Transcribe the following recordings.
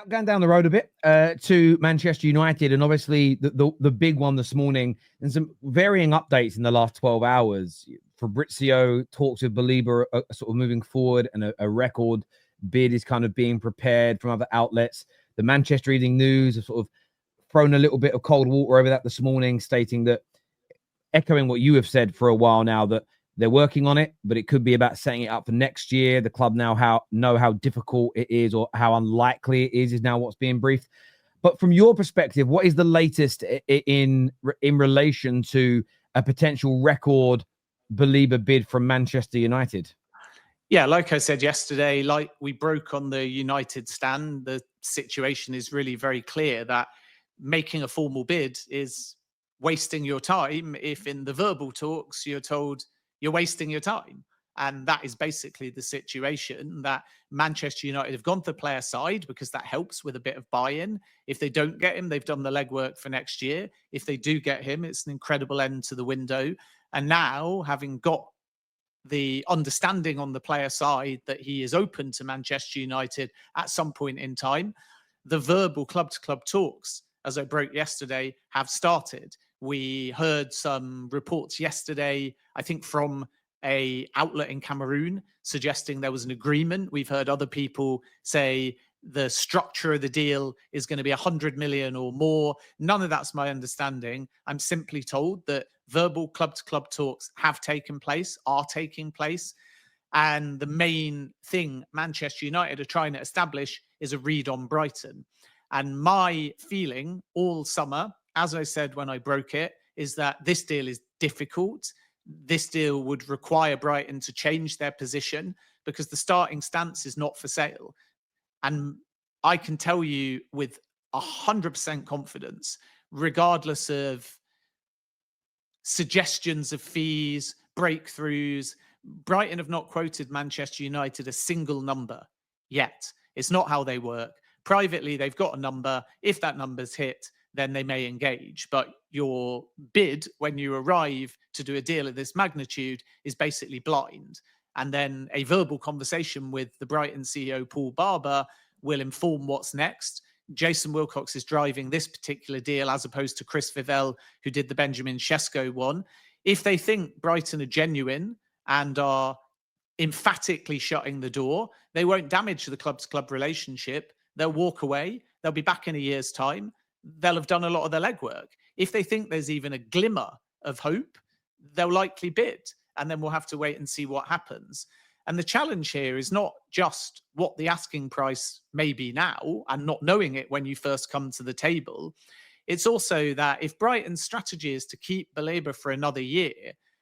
Going down the road a bit to Manchester United, and obviously the big one this morning, and some varying updates in the last 12 hours. Fabrizio talks with Baleba sort of moving forward, and a record bid is kind of being prepared from other outlets. The Manchester Evening News have sort of thrown a little bit of cold water over that this morning, stating that, echoing what you have said for a while now, that they're working on it, but it could be about setting it up for next year. The club now know how difficult it is, or how unlikely it is now what's being briefed. But from your perspective, what is the latest in relation to a potential record Baleba bid from Manchester United? Yeah, like I said yesterday, like we broke on the United stand, the situation is really very clear that making a formal bid is wasting your time if in the verbal talks you're told you're wasting your time. And that is basically the situation, that Manchester United have gone to the player side because that helps with a bit of buy-in. If they don't get him, they've done the legwork for next year. If they do get him, it's an incredible end to the window. And now, having got the understanding on the player side that he is open to Manchester United at some point in time, the verbal club-to-club talks, as I broke yesterday, have started. We heard some reports yesterday, I think from a outlet in Cameroon, suggesting there was an agreement. We've heard other people say the structure of the deal is going to be 100 million or more. None of that's my understanding. I'm simply told that verbal club-to-club talks have taken place, are taking place. And the main thing Manchester United are trying to establish is a read on Brighton. And my feeling all summer, as I said when I broke it, is that this deal is difficult. This deal would require Brighton to change their position because the starting stance is not for sale. And I can tell you with 100% confidence, regardless of suggestions of fees, breakthroughs, Brighton have not quoted Manchester United a single number yet. It's not how they work. Privately, they've got a number. If that number's hit, then they may engage. But your bid, when you arrive to do a deal of this magnitude, is basically blind. And then a verbal conversation with the Brighton CEO, Paul Barber, will inform what's next. Jason Wilcox is driving this particular deal as opposed to Chris Vivell, who did the Benjamin Sesko one. If they think Brighton are genuine and are emphatically shutting the door, they won't damage the club-to-club relationship. They'll walk away. They'll be back in a year's time. They'll have done a lot of their legwork. If they think there's even a glimmer of hope, they'll likely bid. And then we'll have to wait and see what happens. And the challenge here is not just what the asking price may be now and not knowing it when you first come to the table. It's also that if Brighton's strategy is to keep Baleba for another year,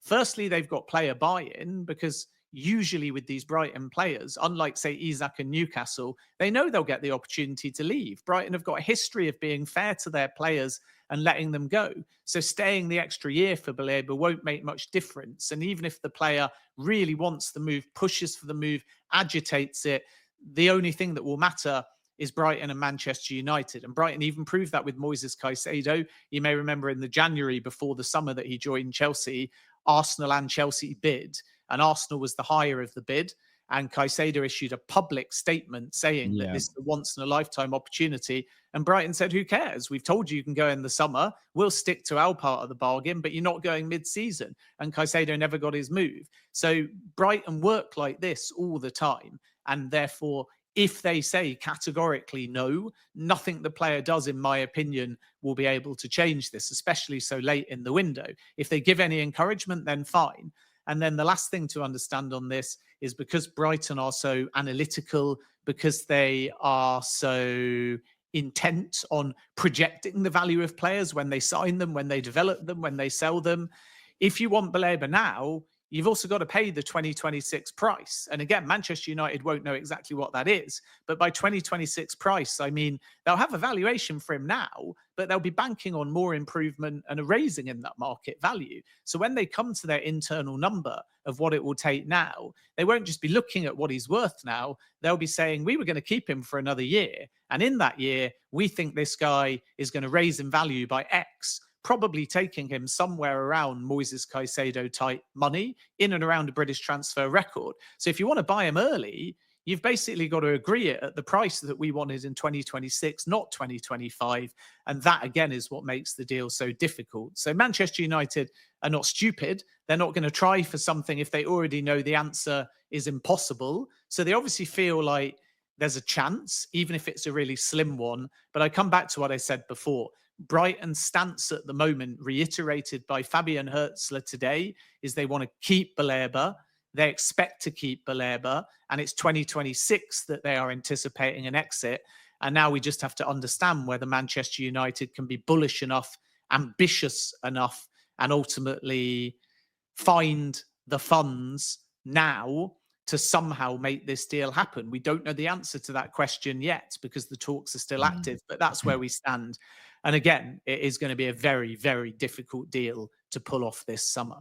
firstly, they've got player buy-in, because usually with these Brighton players, unlike, say, Isak and Newcastle, they know they'll get the opportunity to leave. Brighton have got a history of being fair to their players and letting them go. So staying the extra year for Baleba won't make much difference. And even if the player really wants the move, pushes for the move, agitates it, the only thing that will matter is Brighton and Manchester United. And Brighton even proved that with Moises Caicedo. You may remember in the January before the summer that he joined Chelsea, Arsenal and Chelsea bid, and Arsenal was the higher of the bid. And Caicedo issued a public statement saying that this is a once-in-a-lifetime opportunity. And Brighton said, who cares? We've told you can go in the summer. We'll stick to our part of the bargain, but you're not going mid-season. And Caicedo never got his move. So Brighton work like this all the time. And therefore, if they say categorically no, nothing the player does, in my opinion, will be able to change this, especially so late in the window. If they give any encouragement, then fine. And then the last thing to understand on this is because Brighton are so analytical, because they are so intent on projecting the value of players when they sign them, when they develop them, when they sell them. If you want Baleba now, you've also got to pay the 2026 price. And again, Manchester United won't know exactly what that is. But by 2026 price, I mean, they'll have a valuation for him now, but they'll be banking on more improvement and a raising in that market value. So when they come to their internal number of what it will take now, they won't just be looking at what he's worth now. They'll be saying, we were going to keep him for another year. And in that year, we think this guy is going to raise in value by X, probably taking him somewhere around Moises Caicedo type money, in and around a British transfer record. So if you want to buy him early, you've basically got to agree it at the price that we wanted in 2026, not 2025. And that, again, is what makes the deal so difficult. So Manchester United are not stupid. They're not going to try for something if they already know the answer is impossible. So they obviously feel like there's a chance, even if it's a really slim one. But I come back to what I said before. Brighton's stance at the moment, reiterated by Fabian Hertzler today, is they want to keep Baleba. They expect to keep Baleba, and it's 2026 that they are anticipating an exit. And now we just have to understand whether Manchester United can be bullish enough, ambitious enough, and ultimately find the funds now to somehow make this deal happen. We don't know the answer to that question yet because the talks are still active, but that's where we stand. And again, it is going to be a very, very difficult deal to pull off this summer.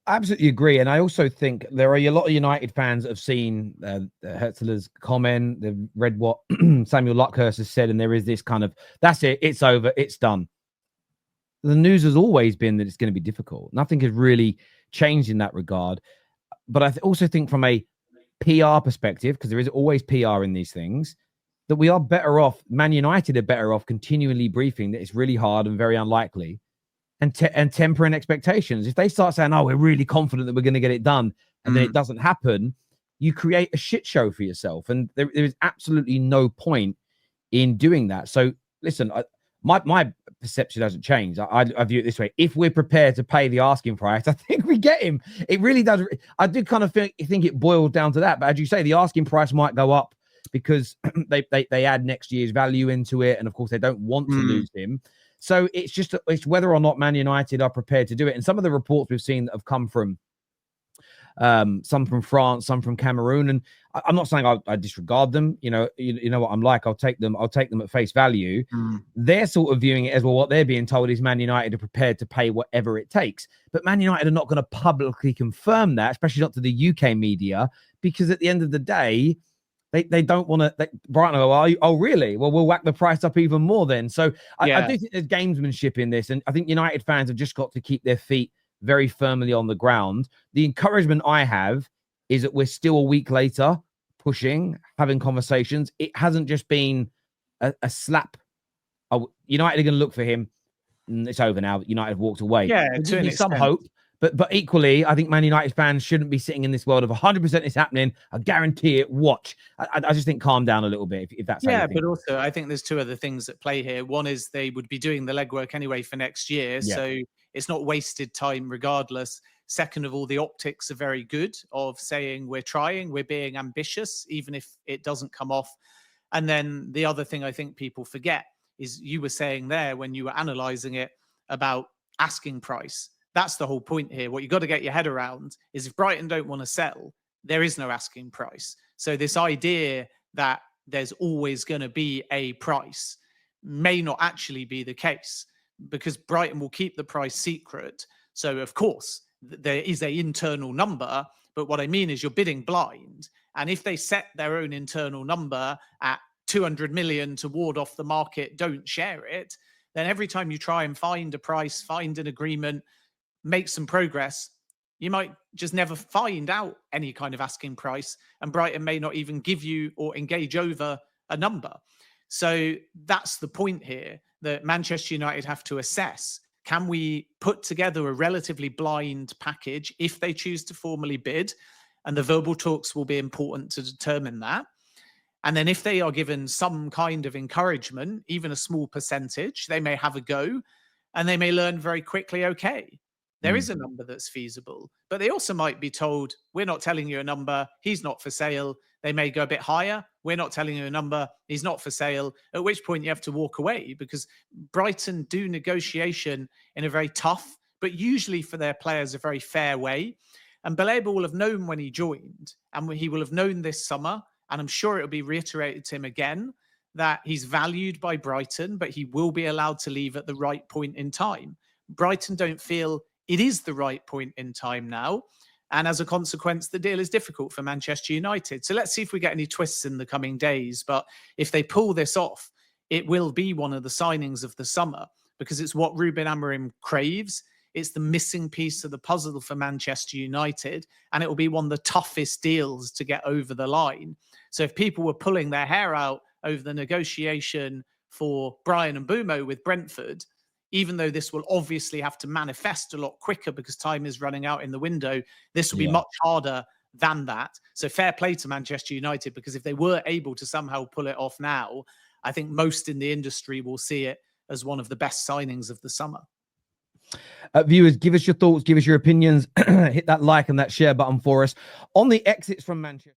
I absolutely agree. And I also think there are a lot of United fans that have seen Hertzler's comment. They've read what Samuel Luckhurst has said, and there is this kind of, that's it, it's over, it's done. The news has always been that it's going to be difficult. Nothing has really changed in that regard. But I also think from a PR perspective, because there is always PR in these things, that we are better off, Man United are better off continually briefing that it's really hard and very unlikely, and tempering expectations. If they start saying, oh, we're really confident that we're going to get it done, and then it doesn't happen, you create a shit show for yourself. And there is absolutely no point in doing that. So listen, my perception hasn't changed. I view it this way. If we're prepared to pay the asking price, I think we get him. It really does. I did kind of think it boiled down to that. But as you say, the asking price might go up because they add next year's value into it. And of course, they don't want to lose him. So it's whether or not Man United are prepared to do it. And some of the reports we've seen that have come from some from France, some from Cameroon, and I'm not saying I disregard them. You know what I'm like. I'll take them at face value. They're sort of viewing it as, well, what they're being told is Man United are prepared to pay whatever it takes. But Man United are not going to publicly confirm that, especially not to the UK media, because at the end of the day, they don't want to. Brighton go, oh, really? Well, we'll whack the price up even more then. So I do think there's gamesmanship in this, and I think United fans have just got to keep their feet very firmly on the ground. The encouragement I have is that we're still a week later pushing, having conversations. It hasn't just been a slap. Oh, United are going to look for him. It's over now. United have walked away. Yeah, to be some hope. But equally, I think Man United fans shouldn't be sitting in this world of 100% it's happening. I guarantee it. Watch. I just think calm down a little bit if that's yeah. But also, I think there's two other things at play here. One is they would be doing the legwork anyway for next year, so it's not wasted time regardless. Second of all, the optics are very good of saying we're trying, we're being ambitious, even if it doesn't come off. And then the other thing I think people forget is you were saying there when you were analysing it about asking price. That's the whole point here. What you've got to get your head around is if Brighton don't want to sell, there is no asking price. So this idea that there's always going to be a price may not actually be the case, because Brighton will keep the price secret. So, of course, there is an internal number. But what I mean is you're bidding blind. And if they set their own internal number at 200 million to ward off the market, don't share it, then every time you try and find a price, find an agreement, make some progress, you might just never find out any kind of asking price, and Brighton may not even give you or engage over a number. So that's the point here, that Manchester United have to assess. Can we put together a relatively blind package if they choose to formally bid? And the verbal talks will be important to determine that. And then if they are given some kind of encouragement, even a small percentage, they may have a go, and they may learn very quickly, okay, there is a number that's feasible. But they also might be told, we're not telling you a number, he's not for sale. They may go a bit higher. We're not telling you a number, he's not for sale. At which point you have to walk away, because Brighton do negotiation in a very tough, but usually for their players, a very fair way. And Baleba will have known when he joined, and he will have known this summer, and I'm sure it'll be reiterated to him again, that he's valued by Brighton, but he will be allowed to leave at the right point in time. Brighton don't feel it is the right point in time now. And as a consequence, the deal is difficult for Manchester United. So let's see if we get any twists in the coming days. But if they pull this off, it will be one of the signings of the summer, because it's what Ruben Amorim craves. It's the missing piece of the puzzle for Manchester United, and it will be one of the toughest deals to get over the line. So if people were pulling their hair out over the negotiation for Brian and Bumo with Brentford, even though this will obviously have to manifest a lot quicker because time is running out in the window, this will be much harder than that. So fair play to Manchester United, because if they were able to somehow pull it off now, I think most in the industry will see it as one of the best signings of the summer. Viewers, give us your thoughts, give us your opinions. Hit that like and that share button for us on the exits from Manchester.